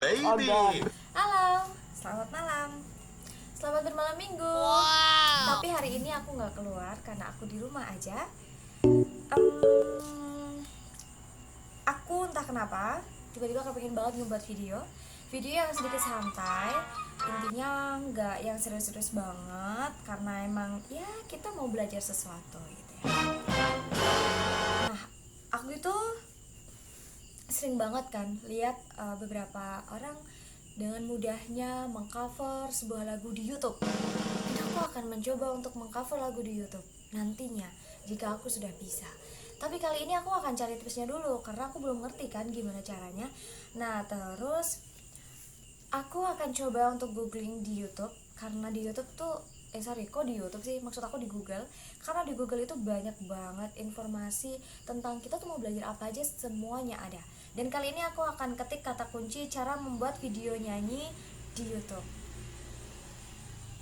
Baby. Halo, selamat malam. Selamat bermalam minggu. Tapi hari ini aku nggak keluar karena aku di rumah aja. Em, aku entah kenapa tiba-tiba kepengen banget ngebuat video yang sedikit santai. Intinya nggak yang serius-serius banget karena emang ya kita mau belajar sesuatu gitu ya. Nah, aku itu sering banget kan lihat beberapa orang dengan mudahnya mengcover sebuah lagu di YouTube. Dan aku akan mencoba untuk mengcover lagu di YouTube nantinya jika aku sudah bisa. Tapi kali ini aku akan cari tipsnya dulu karena aku belum ngerti kan gimana caranya. Nah, terus aku akan coba untuk googling di YouTube karena di YouTube tuh kok di YouTube sih, maksud aku di Google, karena di Google itu banyak banget informasi tentang kita tuh mau belajar apa aja, semuanya ada. Dan kali ini aku akan ketik kata kunci cara membuat video nyanyi di YouTube.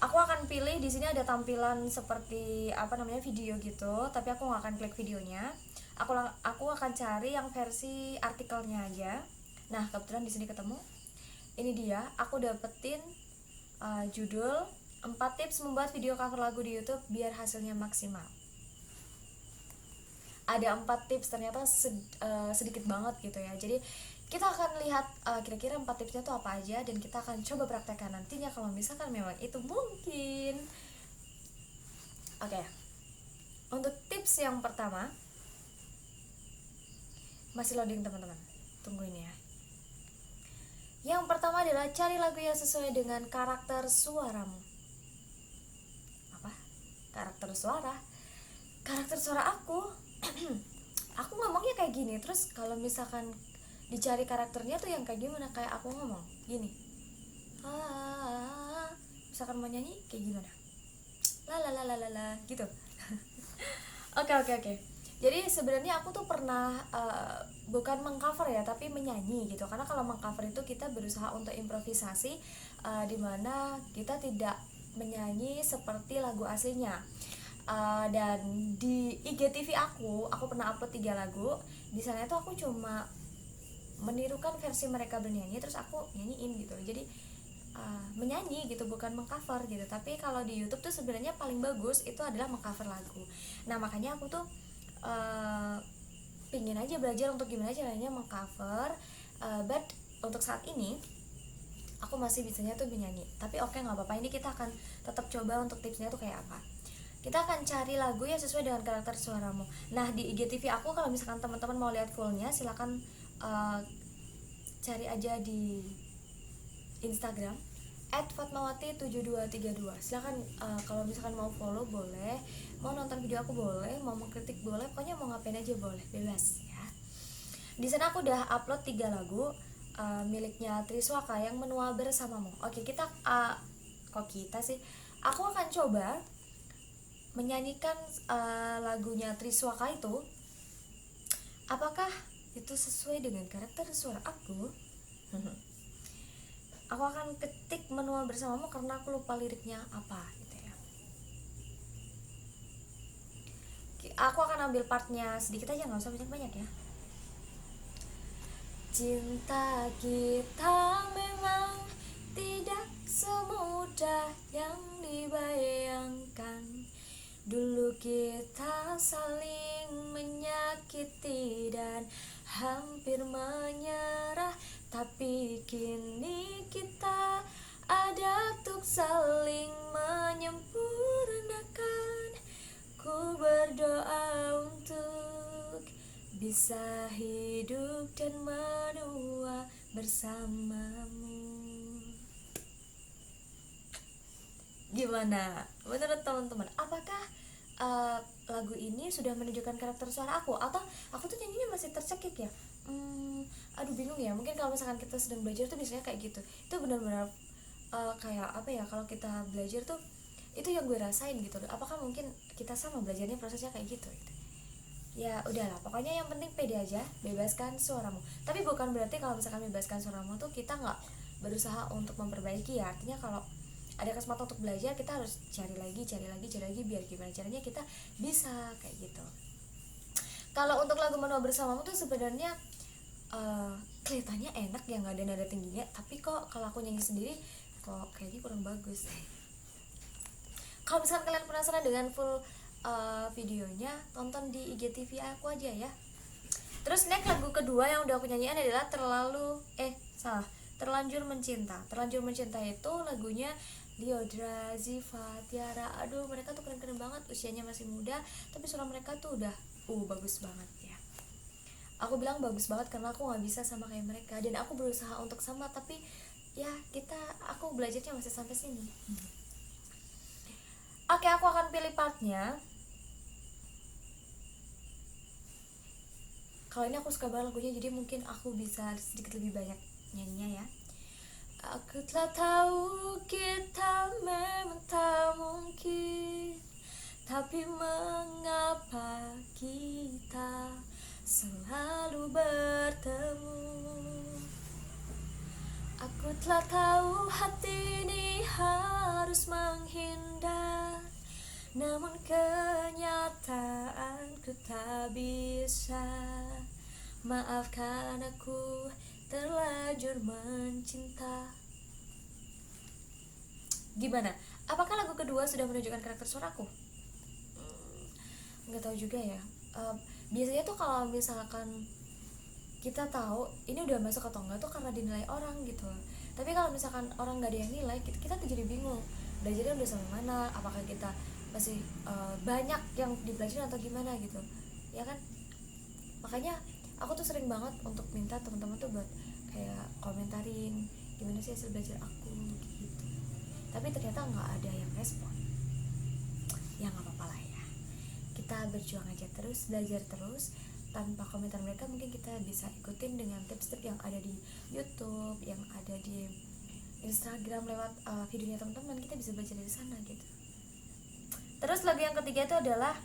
Aku akan pilih di sini ada tampilan seperti video gitu, tapi aku nggak akan klik videonya. Aku akan cari yang versi artikelnya aja. Nah, kebetulan di sini ketemu. Ini dia, aku dapetin judul 4 tips membuat video cover lagu di YouTube biar hasilnya maksimal. Ada 4 tips, ternyata sedikit banget gitu ya. Jadi kita akan lihat kira-kira 4 tipsnya itu apa aja, dan kita akan coba praktekkan nantinya kalau misalkan memang itu mungkin. Oke, untuk tips yang pertama, masih loading teman-teman, tungguin ya. Yang pertama adalah cari lagu yang sesuai dengan karakter suaramu. Apa? Karakter suara aku. Aku ngomongnya kayak gini, terus kalau misalkan dicari karakternya tuh yang kayak gimana, kayak aku ngomong gini, misalkan mau nyanyi kayak gimana, la gitu. Oke. Jadi sebenarnya aku tuh pernah bukan mengcover ya, tapi menyanyi gitu. Karena kalau mengcover itu kita berusaha untuk improvisasi, dimana kita tidak menyanyi seperti lagu aslinya. Dan di IGTV aku pernah upload 3 lagu. Di sana itu aku cuma menirukan versi mereka bernyanyi, terus aku nyanyiin gitu. Jadi menyanyi gitu, bukan mengcover gitu. Tapi kalau di YouTube tuh sebenarnya paling bagus itu adalah mengcover lagu. Nah, makanya aku tuh pingin aja belajar untuk gimana caranya mengcover, but untuk saat ini aku masih bisanya tuh menyanyi. Tapi oke, nggak apa-apa, ini kita akan tetap coba untuk tipsnya tuh kayak apa. Kita akan cari lagu yang sesuai dengan karakter suaramu. Nah, di IGTV aku kalau misalkan teman-teman mau lihat fullnya, silakan cari aja di Instagram @fatmawati7232. Silakan, kalau misalkan mau follow boleh, mau nonton video aku boleh, mau mengkritik boleh, pokoknya mau ngapain aja boleh, bebas ya. Di sana aku udah upload 3 lagu miliknya Triswaka yang Menua Bersamamu. Oke, kok kita sih? Aku akan coba menyanyikan lagunya Triswaka itu. Apakah itu sesuai dengan karakter suara aku? Aku akan ketik Menua Bersamamu karena aku lupa liriknya apa gitu ya. Aku akan ambil partnya sedikit aja, nggak usah banyak-banyak ya. Cinta kita memang tidak semudah yang dibayangkan. Dulu kita saling menyakiti dan hampir menyerah, tapi kini kita ada untuk saling menyempurnakan. Ku berdoa untuk bisa hidup dan menua bersamamu. Gimana menurut teman-teman? Apakah lagu ini sudah menunjukkan karakter suara aku, atau aku tuh nyanyinya masih tercekik ya? Aduh, bingung ya. Mungkin kalau misalkan kita sedang belajar tuh biasanya kayak gitu. Itu benar-benar kayak apa ya, kalau kita belajar tuh itu yang gue rasain gitu. Apakah mungkin kita sama belajarnya prosesnya kayak gitu? Ya udahlah, pokoknya yang penting pede aja, bebaskan suaramu. Tapi bukan berarti kalau misalkan bebaskan suaramu tuh kita nggak berusaha untuk memperbaiki ya. Artinya kalau ada kesempatan untuk belajar, kita harus cari lagi biar gimana caranya kita bisa kayak gitu. Kalau untuk lagu Menua Bersamamu tuh sebenarnya kelihatannya enak ya, nggak ada nada tingginya, tapi kok kalau aku nyanyi sendiri kok kayaknya kurang bagus. Kalau misalkan kalian penasaran dengan full videonya, tonton di IGTV aku aja ya. Terus next lagu kedua yang udah aku nyanyiin adalah Terlanjur Mencinta. Terlanjur Mencinta itu lagunya Lyodra, Ziva, Tiara. Aduh, mereka tuh keren-keren banget, usianya masih muda, tapi suara mereka tuh udah bagus banget ya. Aku bilang bagus banget karena aku nggak bisa sama kayak mereka, dan aku berusaha untuk sama, tapi ya aku belajarnya masih sampai sini. Oke, aku akan pilih partnya. Kalau ini aku suka banget lagunya, jadi mungkin aku bisa sedikit lebih banyak nyanyinya ya. Aku telah tahu kita memang tak mungkin, tapi mengapa kita selalu bertemu. Aku telah tahu hati ini harus menghindar, namun kenyataanku tak bisa. Maafkan aku terlanjur mencinta. Gimana? Apakah lagu kedua sudah menunjukkan karakter suaraku? Nggak tahu juga ya. Biasanya tuh kalau misalkan kita tahu ini udah masuk atau enggak tuh karena dinilai orang gitu. Tapi kalau misalkan orang nggak ada yang nilai, kita tuh jadi bingung. Belajarnya udah sampai mana? Apakah kita masih banyak yang dipelajari atau gimana gitu? Ya kan? Makanya aku tuh sering banget untuk minta teman-teman tuh buat kayak komentarin gimana sih hasil belajar aku gitu. Tapi ternyata nggak ada yang respon. Ya nggak apa-apa lah ya. Kita berjuang aja terus, belajar terus. Tanpa komentar mereka mungkin kita bisa ikutin dengan tips-tips yang ada di YouTube, yang ada di Instagram lewat videonya teman-teman. Kita bisa belajar dari sana gitu. Terus lagu yang ketiga itu adalah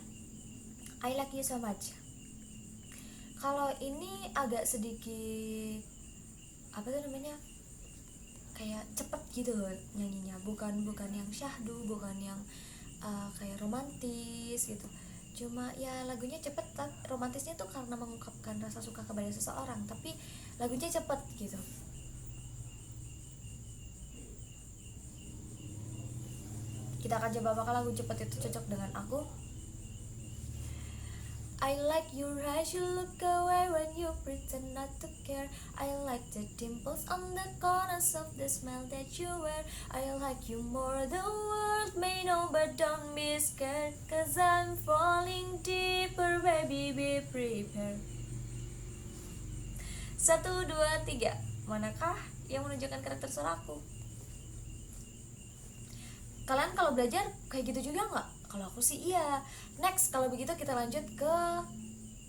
I Like You So Much. Kalau ini agak sedikit kayak cepet gitu loh nyanyinya, bukan yang syahdu, bukan yang kayak romantis gitu. Cuma ya lagunya cepet, romantisnya tuh karena mengungkapkan rasa suka kepada seseorang, tapi lagunya cepet gitu. Kita akan coba apakah lagu cepet itu cocok dengan aku. I like your eyes, you look away when you pretend not to care. I like the dimples on the corners of the smile that you wear. I like you more, the world may know, but don't be scared, cause I'm falling deeper, baby, be prepared. 1, 2, 3. Manakah yang menunjukkan karakter suaraku? Kalian kalau belajar kayak gitu juga nggak? Kalau aku sih iya. Next, kalau begitu kita lanjut ke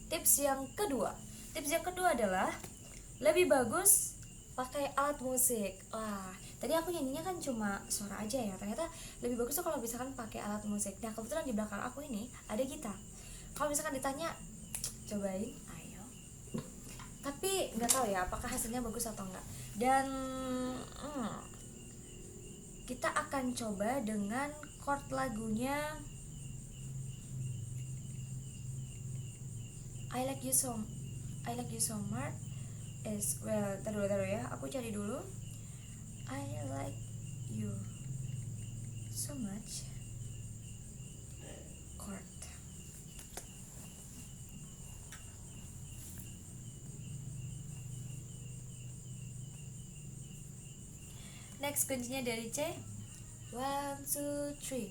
tips yang kedua. Tips yang kedua adalah lebih bagus pakai alat musik. Tadi aku nyanyinya kan cuma suara aja ya. Ternyata lebih bagus tuh kalau misalkan pakai alat musik. Nah, kebetulan di belakang aku ini ada gitar. Kalau misalkan ditanya, cobain, ayo. Tapi nggak tahu ya apakah hasilnya bagus atau enggak. Dan kita akan coba dengan chord lagunya I like you so much is taruh ya, aku cari dulu. I like you so much chord. Next kuncinya dari C. 1, 2, 3.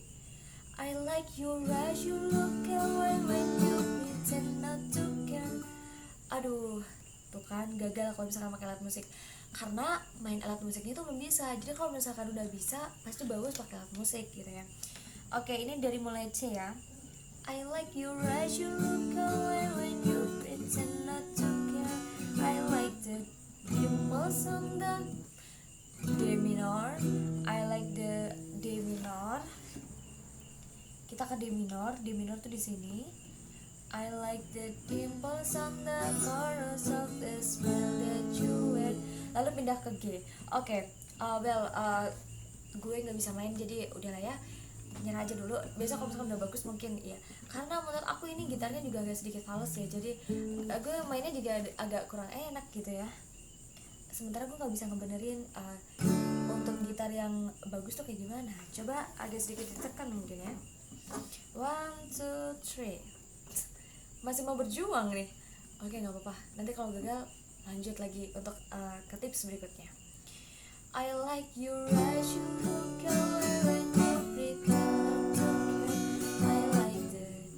I like your eyes, you look away when you pretend not to care. Aduh, tuh kan gagal kalau misalkan pakai alat musik, karena main alat musiknya tuh belum bisa. Jadi kalau misalkan udah bisa, pasti bagus pakai alat musik gitu ya. Oke, ini dari mulai C ya. I like your eyes, you look away when you pretend not to care. I like the dimples on the D minor. I like the D minor. Kita ke D minor. D minor tuh di sini. I like the dimples on the corners of the smile that you wear. Lalu pindah ke G. Oke, gue nggak bisa main, jadi udahlah ya, nyerah aja dulu. Besok kalau misalkan udah bagus mungkin ya. Karena menurut aku ini gitarnya juga agak sedikit halus ya, jadi gue mainnya juga agak kurang enak gitu ya. sementara gue nggak bisa ngebenerin untuk gitar yang bagus tuh kayak gimana. Coba agak sedikit ditekan mungkin ya. 1, 2, 3. Masih mau berjuang nih. Oke, nggak apa-apa, nanti kalau gagal lanjut lagi untuk ke tips berikutnya. I like your eyes, you look away when you break out. I like the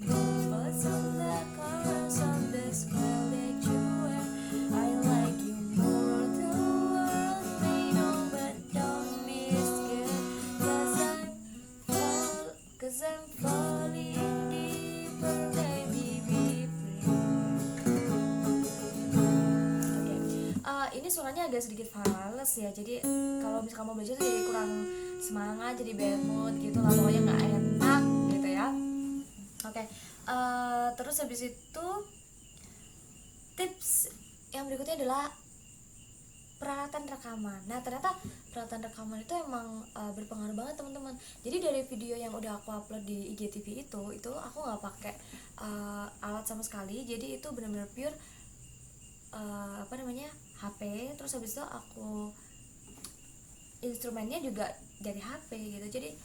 movements of the colors of the smile that you wear. I like you more than the world may know, but don't be scared, cause I'm falling deeper, baby, be free. Ini suaranya agak sedikit fals ya, jadi kalau misalkan mau belajar tuh jadi kurang semangat, jadi bad mood gitu lah, pokoknya nggak enak gitu ya. Oke, terus habis itu tips yang berikutnya adalah peralatan rekaman. Nah ternyata peralatan rekaman itu emang berpengaruh banget teman-teman. Jadi dari video yang udah aku upload di IGTV itu aku nggak pakai alat sama sekali. Jadi itu benar-benar pure HP. Terus habis itu aku instrumennya juga dari HP gitu. Jadi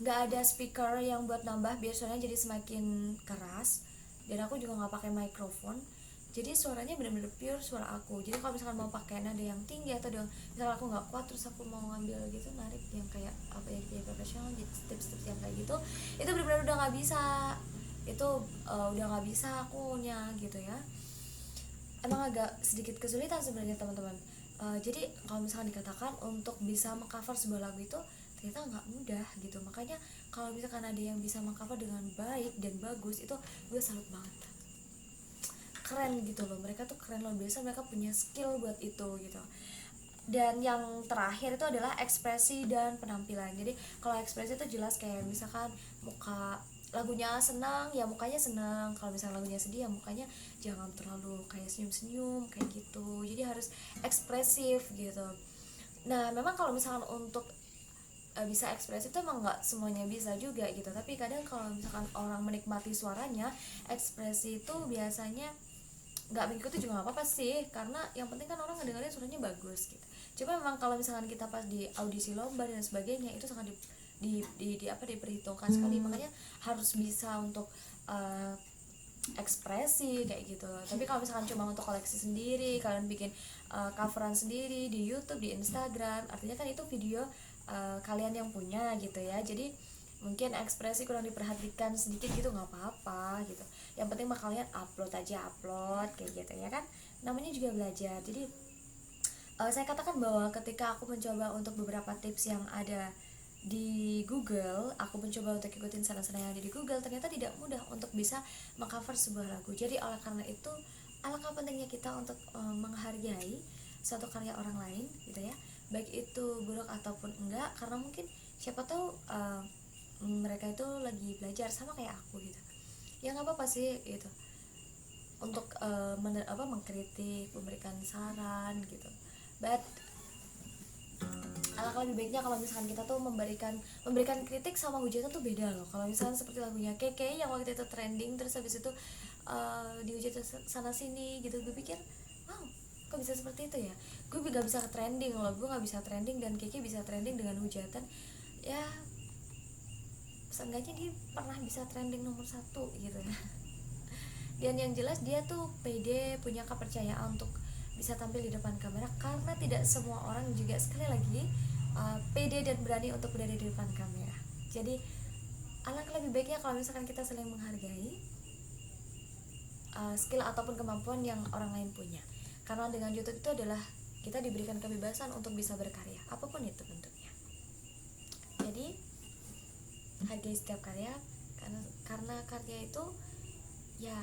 nggak ada speaker yang buat nambah biar suaranya jadi semakin keras. Dan aku juga nggak pakai mikrofon. Jadi suaranya benar-benar pure suara aku. Jadi kalau misalkan mau pakai nada yang tinggi atau misalkan aku nggak kuat terus aku mau ngambil gitu narik yang kayak apa ya kayak profesional gitu, tips-tips yang kayak gitu, itu benar-benar udah nggak bisa. Itu udah nggak bisa akunya gitu ya. Emang agak sedikit kesulitan sebenarnya teman-teman. Jadi kalau misalkan dikatakan untuk bisa mengcover sebuah lagu itu ternyata nggak mudah gitu. Makanya kalau misalkan ada yang bisa mengcover dengan baik dan bagus, itu gue salut banget, keren gitu loh. Mereka tuh keren luar biasa, mereka punya skill buat itu gitu. Dan yang terakhir itu adalah ekspresi dan penampilan. Jadi kalau ekspresi itu jelas kayak misalkan muka lagunya senang ya mukanya senang, kalau misalnya lagunya sedih ya mukanya jangan terlalu kayak senyum-senyum kayak gitu. Jadi harus ekspresif gitu. Nah memang kalau misalkan untuk bisa ekspresif itu emang nggak semuanya bisa juga gitu. Tapi kadang kalau misalkan orang menikmati suaranya, ekspresi itu biasanya nggak mengikuti juga nggak apa-apa sih, karena yang penting kan orang ngedengerin suaranya bagus gitu. Coba memang kalau misalkan kita pas di audisi lomba dan sebagainya itu sangat diperhitungkan sekali, makanya harus bisa untuk ekspresi kayak gitu. Tapi kalau misalkan cuma untuk koleksi sendiri, kalian bikin coveran sendiri di YouTube, di Instagram, artinya kan itu video kalian yang punya gitu ya. Jadi mungkin ekspresi kurang diperhatikan sedikit gitu nggak apa-apa gitu. Yang penting mah kalian upload kayak gitu ya kan. Namanya juga belajar. Jadi saya katakan bahwa ketika aku mencoba untuk beberapa tips yang ada di Google, aku mencoba untuk ikutin saran-saran yang ada di Google, ternyata tidak mudah untuk bisa mengcover sebuah lagu. Jadi oleh karena itu alangkah pentingnya kita untuk menghargai suatu karya orang lain gitu ya, baik itu buruk ataupun enggak, karena mungkin siapa tahu mereka itu lagi belajar sama kayak aku gitu. Ya nggak apa-apa sih gitu untuk mengkritik, memberikan saran gitu. But alangkah lebih baiknya kalau misalkan kita tuh memberikan kritik sama hujatan tuh beda loh. Kalau misalkan seperti lagunya Keke yang waktu itu trending, terus habis itu dihujat sana sini gitu, gue pikir wow kok bisa seperti itu ya. Gue gak bisa trending loh, gue gak bisa trending, dan Keke bisa trending dengan hujatan. Ya seenggaknya dia pernah bisa trending nomor 1 gitu ya. Dan yang jelas dia tuh pede, punya kepercayaan untuk bisa tampil di depan kamera, karena tidak semua orang juga sekali lagi pede dan berani untuk berada di depan kamera. Jadi alangkah lebih baiknya kalau misalkan kita saling menghargai skill ataupun kemampuan yang orang lain punya, karena dengan YouTube itu adalah kita diberikan kebebasan untuk bisa berkarya apapun itu bentuknya. Jadi hargai setiap karya, karena karya itu ya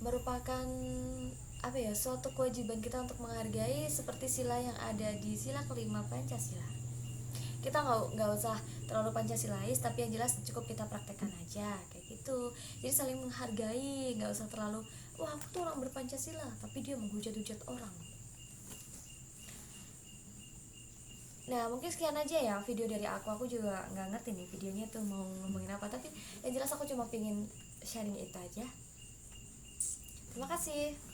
merupakan suatu kewajiban kita untuk menghargai, seperti sila yang ada di sila kelima Pancasila. Kita nggak usah terlalu Pancasilais, tapi yang jelas cukup kita praktekkan aja kayak gitu. Jadi saling menghargai, nggak usah terlalu wah aku tuh orang berpancasila tapi dia menghujat-hujat orang. Nah mungkin sekian aja ya video dari aku juga nggak ngerti nih videonya tuh mau ngomongin apa, tapi yang jelas aku cuma pengen sharing itu aja. Terima kasih.